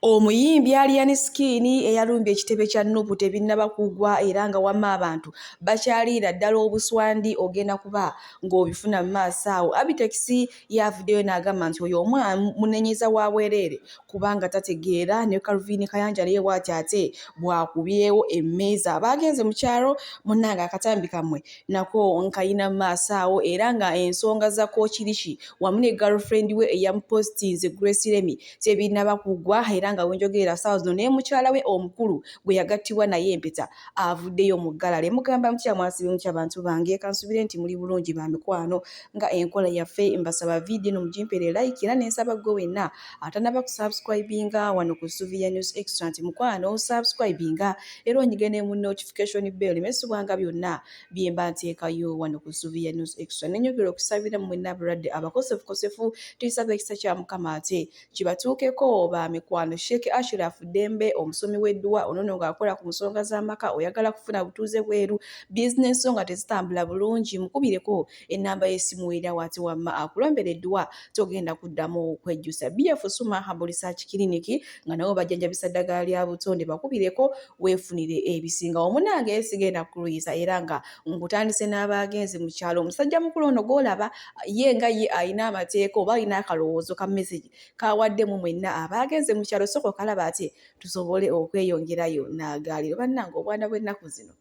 Omuyimbi Alien Skin eyalumbye ekitebe kya Nuupu tebinnaba kugwa era nga wamma abantu bakyaliira ddala obuswandi ogenda kuba ng'obifuna mu maaso awo. Abitex yavuddeyo n'agamba nti oyo omwana munenyeza wa bwereere kubanga tategeera, ne Calvin Kayanja naye bw'ati ate bw'akubyewo emmeeza. Abaagenze mu kyalo munnange akatambi kammwe nako nkayina mu maaso awo era nga ensonga za Kookirishi wamu ne girlfriend we eyamupostinze Grace Remy tebinnaba kugwa era nga wenjogerera ssaawa zino naye mukyala we omukulu bwe yagattibwa naye empeta avuddeyo mu ggalale. Mugamba mutya mwasibe mutya bantu bange, kansubire nti muli bulungi ba mikwano nga enkola yaffe. Mbasaba vidiyo no mugimpere like era nensaba gwe wenna atanaba kusubscribinga wano ku Suvia News Extra nti mukwano subscribinga era onyigene mu notification bell mesubwanga byonna bye mba nteekayo wano ku Suvia News Extra. Nenyogera okusabira mwenna abalwadde abakosefukosefu tuyisaba ekisa kya Mukama ate kibatuukeko ba mikwano. Sheikh Ashraf Dembe omusomi w'edduwa onono ng'akola ku nsonga z'amaka oyagala kufuna butuuze bweru bizinesi nga tezitambula bulungi mukubireko ennamba y'essimu era wati wamma akulombera edduwa togenda kuddamu kwejjusa. BF Suma Herbal Research Clinic nga nabo bajjanjabisa ddagala lya butonde bakubireko weefunire ebisinga. Omunange sigenda kuluyiza era nga nkutandise n'abaagenze mu kyalo. Omusajja mukulu ono gw'olaba ye nga ye ayina amateeka oba ayina akalowoozo ka message kawaddemu mwenna abaagenze mu kyalo soko kalaba ate tusobole okweyongerayo n'agaaliro. Bannange obwana bw'ennaku zino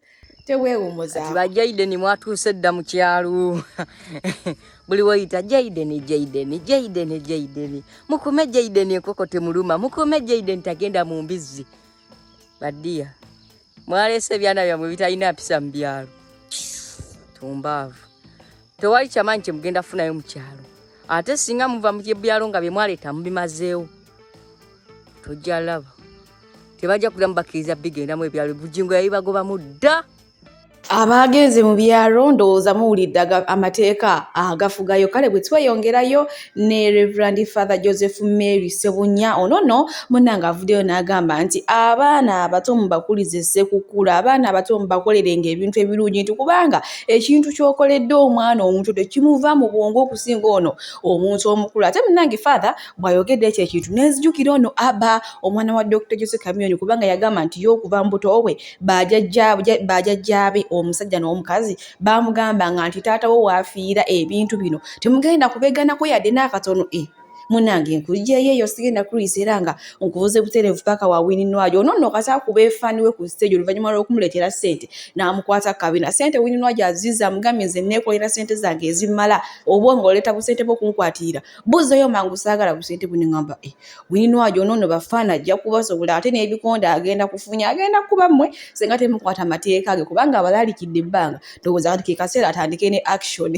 tebwewumuza. Bajaiden mwatuuse dda mu kyalo buli wayita Jaiden mukume Jaiden enkoko temuluma mukume Jaiden tagenda mu mbizzi. Baddiya mwaleese ebyana byammwe bitalina mpisa mu byalo tumbaavu tewali kyamanyi kye mugenda kufunayo mu kyalo ate singa muva mu byalo nga bye mwaleeta mubimazeewo tojja laba tebajja kuddamu bakkiriza bigendamu ebyalo bujingo yabibagobamu dda. Abaagenze mu byalo ndowooza muwulidde amateeka agafugayo kale bwe tweyongerayo ne Reverend Father Joseph Mary Sebunya onono munnange avuddeyo n'agamba nti abaana abato mubakulize ssekukula, abaana abato mubakolerenga ebintu ebirungi nti kubanga ekintu ky'okoledde omwana omuntu tekimuva mu bwongo okusinga ono omuntu omukulu. Ate munnange Father bw'ayogedde ekyo ekintu n'ezijukira ono Abba omwana wa Dr. Jose Chameleone kubanga yagamba nti y'okuva mu buto bwe bajjajjaabe omusajja n'omukazi bamugamba nti taata wo waafiira ebintu bino temugenda kubeganako yadde n'akatono. Munange enkujjeeyo eyo sigenda kuluyisa era nga nkuvuze butereevu paka wa Winnie Nwajo onono kati akuba efaaniwe ku stage oluvannyuma lw'okumuleetera ssente n'amukwata kabina ssente. Winnie Nwajo azizza amugambye nze neekolera ssente zange ezimala obwo ng'oleeta busente bw'okunkwatira buzzeyo mangu saagala busente buni ngamba Winnie Nwajo onono bafaana ajja kubasobola ate n'ebikonde agenda kufunya agenda kuba mmwe senga temukwata amateeka ge kubanga abalaalikidde ebbanga ndowooza kati ke kaseera atandike ne action.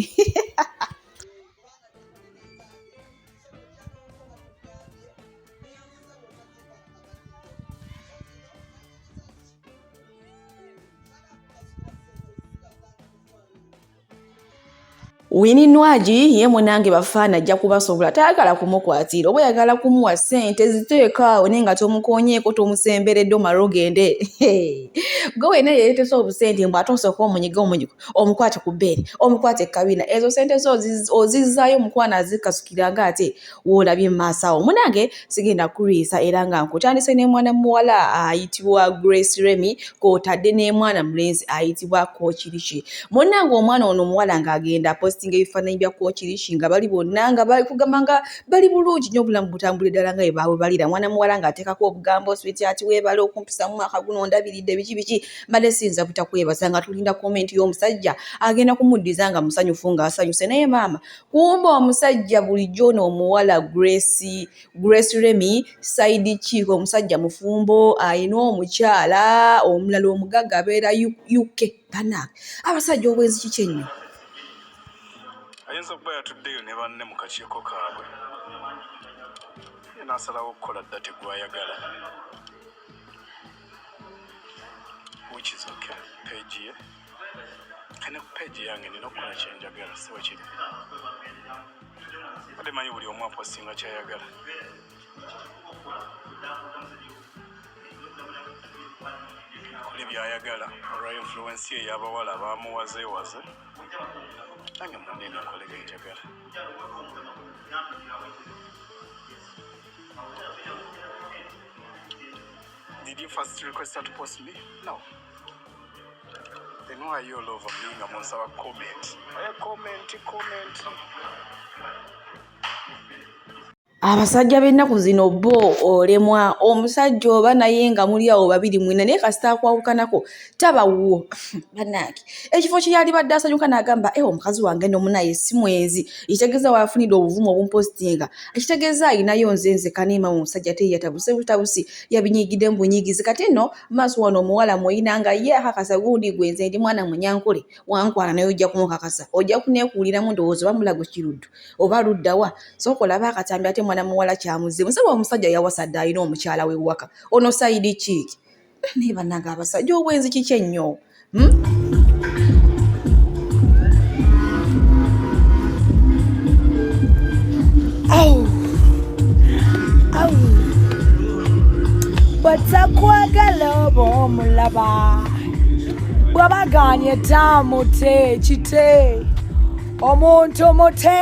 Winnie Nwajo ye munange bafaana ajja kubasobola tayagala kumukwatira oba yagala kumuwa ssente ziteekaawo naye nga tomukonyeeko tomusemberedde omala ogende. Gwe wena yeetese obusente mbw ate osooka omunyiga omukwate ku bbeere omukwate kabina ezo ssente zo ozizzaayo mukwana azikasukira nga ate woolabye mu maaso awo. Munange sigenda kulwisa era nga nkutandise ne mwana muwala ayitibwa Grace Remy kw'otadde ne mwana mulenzi ayitibwa Kookirishi. Munnange omwana ono omuwala ng'agenda postinga ebifaananyi bya Kookirishi nga bali bonna nga bali kugamba nga bali bulungi nnyo obulamu butambule ddala nga bwe baabwe balira. Mwana muwala ng'ateekako obugambo sweet ati weebale okumpisamu mwaka guno ndabiridde biki mbadde siyinza butakwebaza nga tulinda komenti y'omusajja agenda kumuddiza nga musanyufu ng'asanyuse naye maama kumba omusajja bulijjo ono omuwala Grace Remy side chief omusajja mufumbo ayina omukyala omulala omugagga abeera UK. Bana abasajja obwenzi kiki ennyo ayinza okuba yatuddeyo ne banne mu kakiiko kaabwe n'asalawo okukola dda tegwayagala which is okay. Page ye kane ku page yange nina okukola kyenjagala si bwe kiri ate manyi buli omu apostinga kyayagala. Kuli byayagala olwa influence ye y'abawala abamuwazeewaze nange munene nkole byenjagala. Did you first request her to post me? No. Then why are you all over me amongst our comment? Comment. Abasajja b'ennaku zino bo olemwa omusajja oba naye nga muli awo babiri mwina naye kasita akwawukanako tabawuwo bannange ekifo kye yali badde asanyuka n'agamba omukazi wange n'omunaye si mwezi ekitegeeza waafunidde obuvumu obumpositinga ekitegeeza ayinayo nze kaniima mu musajja te yatabuse butabusi yabinyiigidde mu bunyiigizi kati nno maaso wano omuwala mwoyina nga ye akakasa gundi gwenze ndi mwana munyankole wankwala naye ojja kumukakasa ojja kuneekuuliramu ndowooza oba mulago kiruddu oba luddawa sooka olaba akatambi ate mwana muwala kyamuze musaba omusajja yawasadde alina omukyala we waka ono sayidi kiiki naye bannange abasajja obwenzi kiki ennyo bwatakwagala oba omulaba bwabaganye tamute kite omuntu mute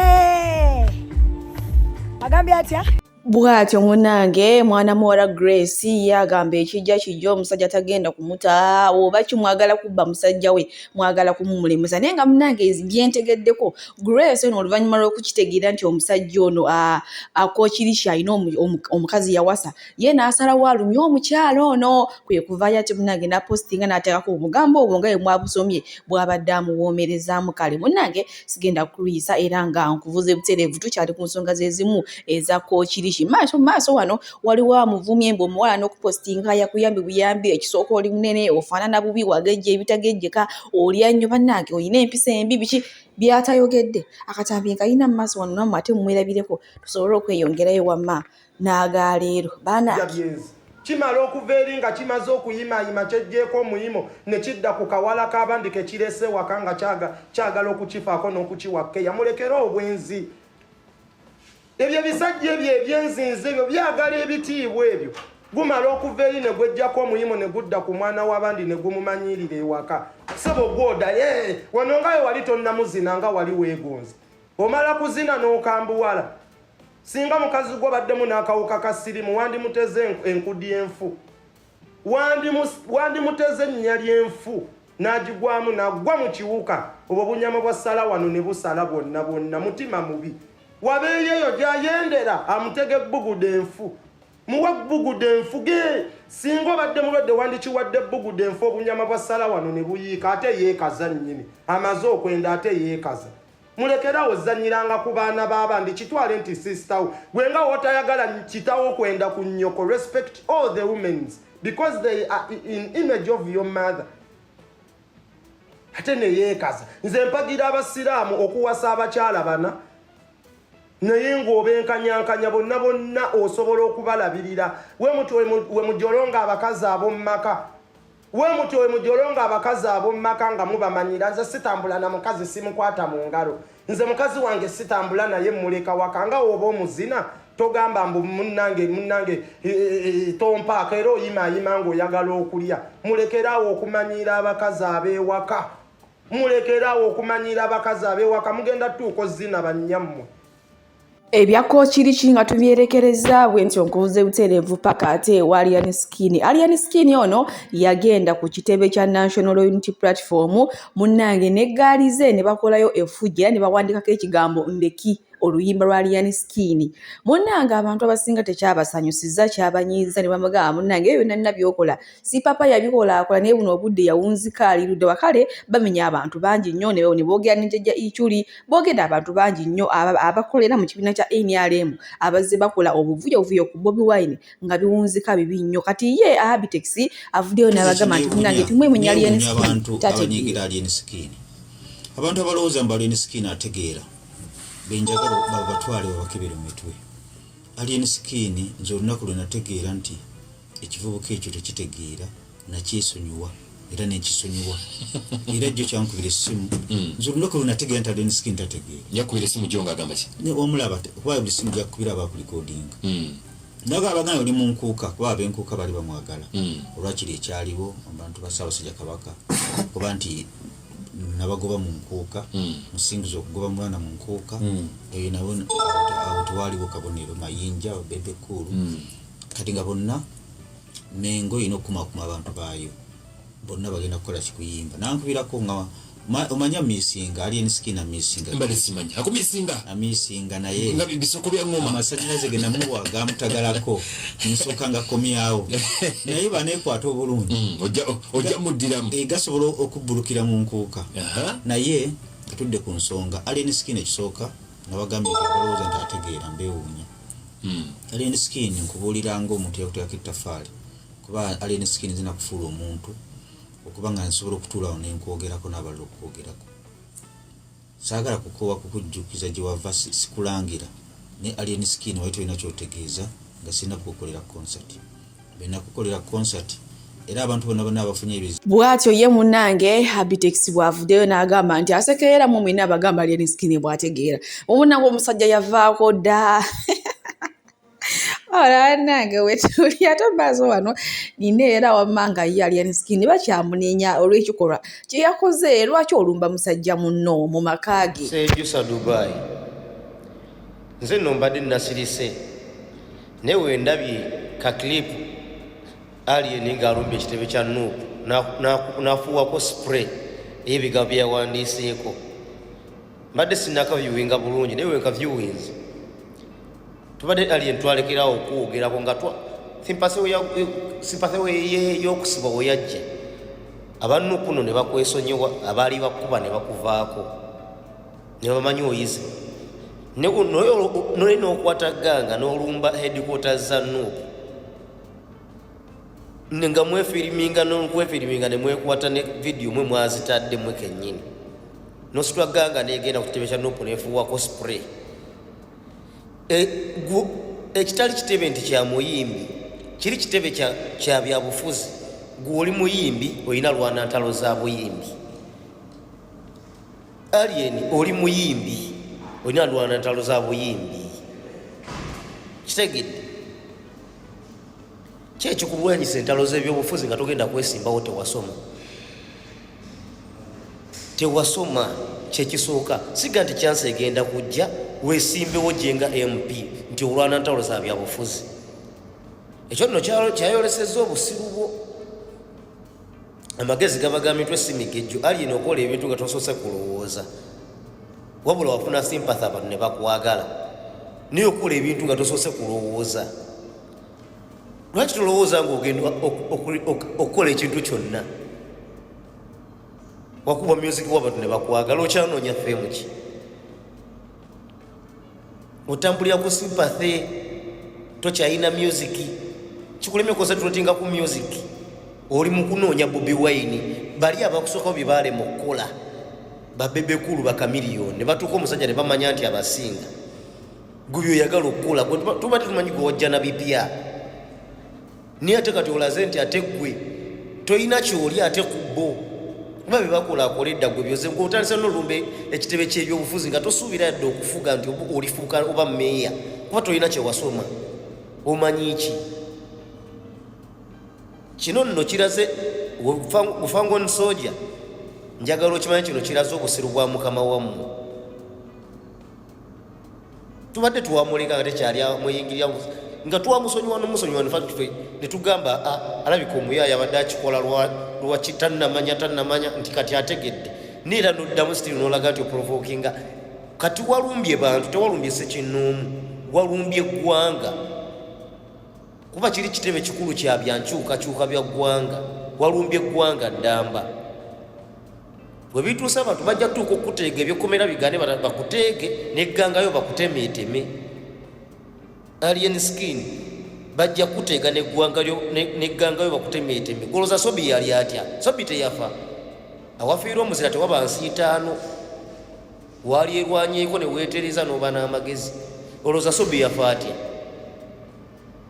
agambye atya bw'atyo munnange mwana muwala Grace yagamba ekijja kijja omusajja tagenda kumuta oba kimwagala kubba musajja we mwagala kumumulemuza naye nga munnange byentegeddeko Grace ono oluvannyuma lw'okukitegeera nti omusajja ono akookirishi alina omukazi yawasa ye n'asalawo alumye omukyala ono kwe kuvaayo ati munnange n'apositinga n'ateekako obugambo obwo nga bwe mwabusomye bw'abadde amuwoomerezaamu kale munnange sigenda kuyisa era nga nkuvuze butereevu tukyali ku nsonga ze zimu eza kookirishi maaso wano waliwo amuvumye mbu omuwala n'okupositinga yakuyambi buyambi ekisooka oli munene ofaanana bubi wagejja ebitagejjeka olya nnyo bannange olina empisa embi biki byatayogedde akatambi nga alina mu maaso wano nammwe ate mumwerabireko tusobole okweyongerayo wamma n'agaleero baana kimala okuva eri nga kimaze okuyimayima kyejjeeko omuyimo ne kidda ku kawala k'abandi kekirese waka nga kyagala okukifaako n'okukiwakke yamulekera obwenzi ebyo bisajja ebyo ebyenzinze ebyo byagala ebitiibwa ebyo gumala okuva eri ne gwejjako omuyimo ne gudda ku mwana w'abandi ne gumumanyirira ewaka sebo gwoda wano nga we wali tonnamuzina nga wali weegonze omala kuzina n'okambuwala singa mukazi gwo baddemu n'akawuka ka sirimu wandimuteze enkudi y'enfu wandimuteze ennya ly'enfu n'agigwamu n'aggwa mu kiwuka obwo bunyama bwa sala wano ne busala bwonna mutima mubi wabeeyeyo gyayendera amutege ebbugude enfu muwe ebbugude enfu ge singa obadde mulwadde wandikiwadde ebbugude enfu obunyama bwa sala wano ne buyiika ate yeekaza nnyini amaze okwenda ate yeekaza mulekerawo zanyiranga ku baana b'abandi kitwale nti sistawo gwe nga wotayagala kitawo kwenda ku nnyoko respect all the women because they are in image of your mother ate ne yeekaza nze mpagira abasiraamu okuwasa abakyala bana naye ng'obenkanyankanya bonna osobola okubalabirira we mujolonga abakazi ab'omumaka nga mubamanyira nze sitambula na mukazi simukwata mu ngalo nze mukazi wange sitambula naye muleka waka nga oba omuzina togamba mbu munnange tompaaka era oyimayima ng'oyagala okulya mulekerawo okumanyira abakazi ab'ewaka mugenda tuuka ozina bannyammwe ebyakookiriki nga tubyerekereza bwe nti onkubuze butereevu paka ate ewa Alien Skin ono yagenda ku kitebe kya National Unity Platform munnange n'eggaali ze ne bakolayo efujjo era ne bawandikako ekigambo ndeki oluyimba lwa Alien Skin munnange abantu abasinga tekyabasanyusiza kyabanyiiza ne bamugamba munnange ebyo byonna byokola si papa yabikola akola naye buno obudde yawunzika alirudde wakale bamenya abantu bangi nnyo ne boogera n'enjajja Ichuli boogera abantu bangi nnyo abakolera mu kibiina kya NRM abazze bakola obuvuyo ku Bobi Wine nga biwunzika bibi nnyo kati ye Abitex avuddeyo n'abagamba nti munnange tumwemenya Alien Skin abantu abalowooza mbu Alien Skin ategeera benjagala babatwale babakebera mu mitwe Alien Skin nze olunaku lwe nategeera nti ekivubuka ekyo tekitegeera nakyesonyiwa era nekisonyiwa era jjo kyankubira essimu nze olunaku lwe nategeera nti Alien Skin tategeera yakubira essimu gyo ng'agamba ki omulaba kuba buli ssimu gyakubira abakulikodinga naga abagana oli mu nkuuka kuba ab'enkuuka bali bamwagala olwakiri ekyaliwo abantu ba Ssaabasajja Kabaka kuba nti nabagoba mu nkuuka musingiza okugoba mwana mu nkuuka eyo nabo awo tewaliwo kabonero mayinja bebe kulu kati nga bonna Mengo ino kumakuma abantu bayo bonna bagenda kukola kikuyimba nankubirako nga omanya misinga Alien Skin misinga mbale simanya akumisinga amisinga naye nga bisoko bya ngoma amasanyalaze genda muwa gamutagalako nsoka nga komyawo naye banekwata obulungi ojja muddiramu gasobola okubbulukira mu nkuuka naye tutudde ku nsonga Alien Skin ekisooka nabagambye balowooza nti ategeera mbeewuunya Alien Skin nkubuulira ng'omuntu yakuteekako ettafaali kuba Alien Skin zina kufuula omuntu okuba nga nsobola okutuulawo nenkwogerako n'abalala okwogerako saagala kukoowa kukujjukiza gye wava sikulangira ne Alien Skin wali tolina kyotegeeza nga sirina kukukolera concert bena kukolera concert era abantu bonna abafunye ebizibu bw'atyo ye munnange Habitex bw'avuddeyo n'agamba nti asekeera mu mwina abagamba Alien Skin bw'ategeera omunnange omusajja yavaako dda ora nange wetuli atombazo wano nina era wamanga ye Alien Skin bakyamunenya olw'ekikolwa kye yakoze lwaki olumba musajja munno mu makaage sejusa Dubai nze nno mbadde nasirise newe ndabye ka clip Alien ng'alumba ekitebe kya Nuupu n'afuwako spray ey'ebigambo bye yawandiiseeko mbadde sinnakavyuwinga bulungi newe nkavyuwinze tubadde Alien twalekerawo okwogerako nga simpathy we y'okusiba we yajja abannuupu nno ne bakwesonyiwa abaali bakuba ne bakuvaako ne bamanyi oyize nole n'okwata ganga n'olumba headquarters za Nuupu nga mwefiriminga ne mwekwata ne video mwe mwazitadde mwe kennyini nositwa ganga negenda ku kitebe kya Nuupu nefuwako spray ekitali kitebe nti kya muyimbi kiri kitebe kya byabufuzi gw'oli muyimbi olina lwanantalo za buyimbi Alien oli muyimbi olina lwanantalo za buyimbi kitegedde kyekikubwanyisa entalo z'ebyobufuzi nga togenda kwesimbawo tewasoma kyekisooka siga nti kyansi egenda kujja weesimbewo gyenga MP nti olwana ntalo za byabufuzi ekyo nno kyayolesezza obusiru bwo amagezi gaba gamitwe simigejjo Alien okola ebintu nga tosoose kulowooza wabula wafuna sympathy abantu ne bakwagala naye okola ebintu nga tosoose kulowooza lwaki tolowooza ng'ogenda okukola ekintu kyonna wakuba music w'abantu ne bakwagala okyanoonya femu ki otambulira ku sympathy tokyalina music kikulemye konsentratinga ku music oli mu kunoonya Bobi Wine bali abakusookawo bye baalema okukola babebekulu bakamiliyoni ne batuuka omusajja ne bamanya nti abasinga gwe byoyagala okukola tuba tetumanyi gwe wajja na bipya naye ate kati olaze nti ate gwe tolina kyoli ate ku bo kuba bye bakola akola edda gwe byoze ng'otandisa n'olumbe ekitebe ky'ebyobufuzi nga tosuubira yadde okufuga nti olifuuka oba meeya kuba tolina kyewasoma omanyi ki kino nno kiraze Bufangon Soldier njagala okimanyi kino kiraze obusiru bwa mukama wammwe tubadde tuwamuleka nga tekyali amuyingirira nga twamusonyiwa n'omusonyiwa ne tugamba alabika omuyaaya abadde akikola lwaki tannamanya nti kati ategedde neera noddamu sitiri n'olaga nti oprovokinga kati walumbye bantu tewalumbye Ssekinnoomu walumbye eggwanga kuba kiri kitebe kikulu kya byankyukakyuka bya ggwanga walumbye eggwanga ddamba bwe bituusa abantu bajja kutuuka okuteega ebyokomera bigane bakuteege neggangayo bakutemeeteme Alien Skin bajja kuteega neggangayo bakutemeeteme goloza Sobi yali atya Sobi teyafa awafiirwa omuzira tewaba nsiitaano waali erwanyeeko ne weetereza n'oba n'amagezi olowooza Sobi yafa atya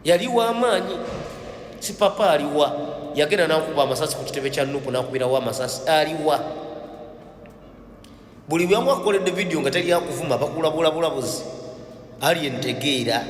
yali w'amaanyi si papa aliwa yagenda n'akuba amasasi ku kitebe kya Nuupu n'akubirawo amasasi aliwa buli bwamu akoledde vidiyo nga teri akuvuma bakulabulabulabuzi Alien tegeera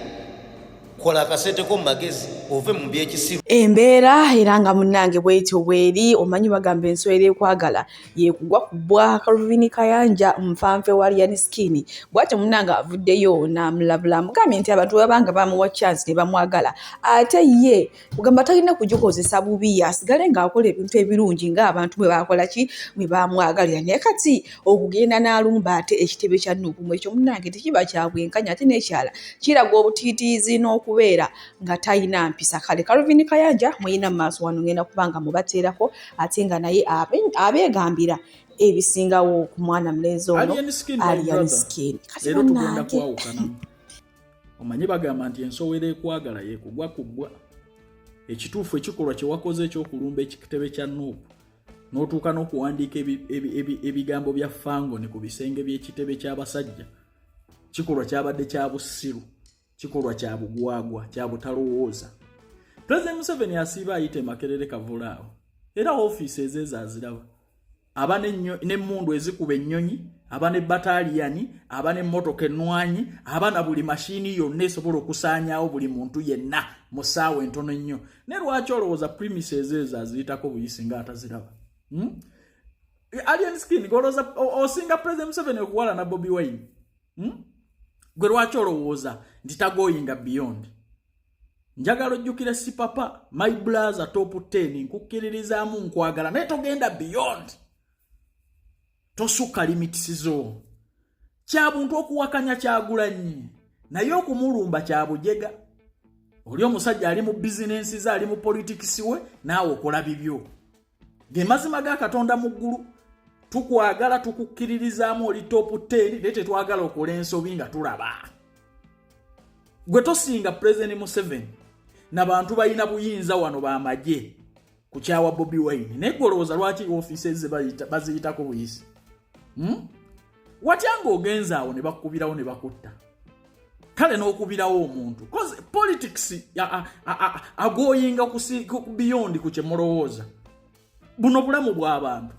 kola akasente ko mu magezi ove mu byekisiru. Embeera era nga munnange bwetyo bweri omanyi bagamba enswera ekwagala yekugwa kubwa. Calvin Kayanja nfanfe wa Ryan Skin bwatyo munnange avuddeyo n'amulabula amugambye nti abantu babanga bamuwa chance ne bamwagala ate ye kugamba talina kugikozesa bubi asigale ng'akola ebintu ebirungi ng'abantu bwe bakola ki bwe bamwagalira naye kati okugenda n'alumba ate ekitebe kya Nuupu mu ekyo munnange tekiba kya bwenkanya ate n'ekyala kiraga obutiitiizi n'okubeera nga talina mpisa. Kale Calvin Kayanja muyina mu maaso wano ngenda kubanga mubateerako ate nga naye abeegambira ebisingawo ku mwana mulenzi ono Ryan Skin. Leero tugenda kwawukanamu. Omanyi bagamba nti ensowera ekwagala yekugwa kubbwa. Ekituufu ekikolwa kye wakoze ekyokulumba ekitebe kya Nuupu n'otuuka n'okuwandiika ebigambo bya Fangoni ku bisenge by'ekitebe ky'abasajja kikolwa kyabadde kya bussiru, kikolwa kya bugwagwa, kya butalowooza. President Museveni asiiba ayite Makerere Kavulaawo era ofiisi ezeeza aziraba. Aba n'emmundu ezikuba ennyonyi, aba ne bataliyani, aba n'emmotoka ennwanyi, aba na buli mashini yonna esobola okusaanyaawo buli muntu yenna mu ssaawa entono ennyo. Ne lwaki olowooza premises ezeeza aziyitako buyisi ng'ataziraba? Ryan Skin golowooza osinga President Museveni okuwala na Bobi Wine? Gwe lwaki olowooza nti tagoyinga beyond? Njagala ojjukira si papa my brother top 10 nkukkiririzaamu nkwagala naye togenda beyond. Tosuka limits zo. Kya buntu okuwakanya Kyagulanyi naye okumulumba kya bujega. Oli omusajja ali mu business ze ali mu politics we naawe okola bibyo. Ge mazima ga Katonda mu ggulu tukwagala tukukkiririzaamu oli top 10 lete twagala okola ensobi nga tulaba. Gwe tosinga President Museveni n'abantu balina buyinza wano b'amagye ku kyawa Bobi Wine naye golowooza lwaki ofiisi ze baziyitako buyisi? Watyanga ogenza awo ne bakubirawo ne bakutta. Kale n'okubirawo omuntu cause politics agoyinga beyond ku kye mulowooza. Buno bulamu bw'abantu.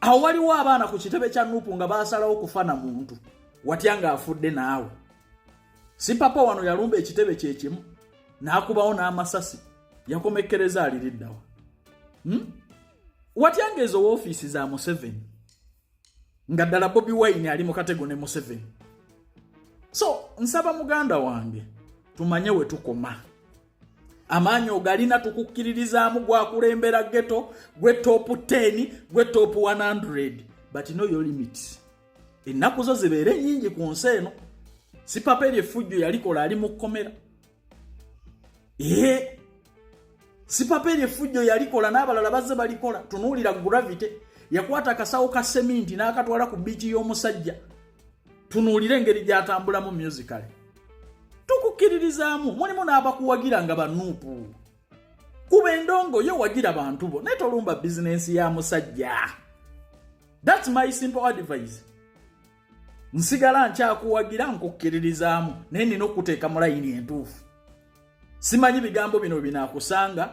Awo waliwo abaana ku kitebe kya Nuupu nga baasalawo kufana muntu watyanga afudde naawe. Si papa wano yalumba ekitebe kyekimu n'akubawo n'amasasi yakomekkereza aliriddawa. Watyanga ezo ofiisi za Museveni nga ddala Bobi Wine ali mu katego ne Museveni. So nsaba muganda wange tumanye we tukoma. Amaanyi ogalina tukukkiririzaamu gwakulembera ghetto gwe top 10 gwe top 100 but know your limits. Ennaku zo zibeere nnyingi ku nsi eno. Si papa efujjo yalikola ali mu kkomera. Si papa efujjo yalikola n'abalala bazze balikola. Tunuulira gravity yakwata akasawo ka seminti n'akatwala ku biiki y'omusajja. Tunuulire engeri gy'atambulamu musical. Tukukkiririzaamu mulimu n'abakuwagira nga banuupu. Kuba endongo yo wagira bantu bo naye tolumba bizinensi ya musajja. That's my simple advice. Nsigala nkyakuwagira nkukkiririzaamu naye nina okuteeka mu layini entuufu. Simanyi bigambo bino binaakusanga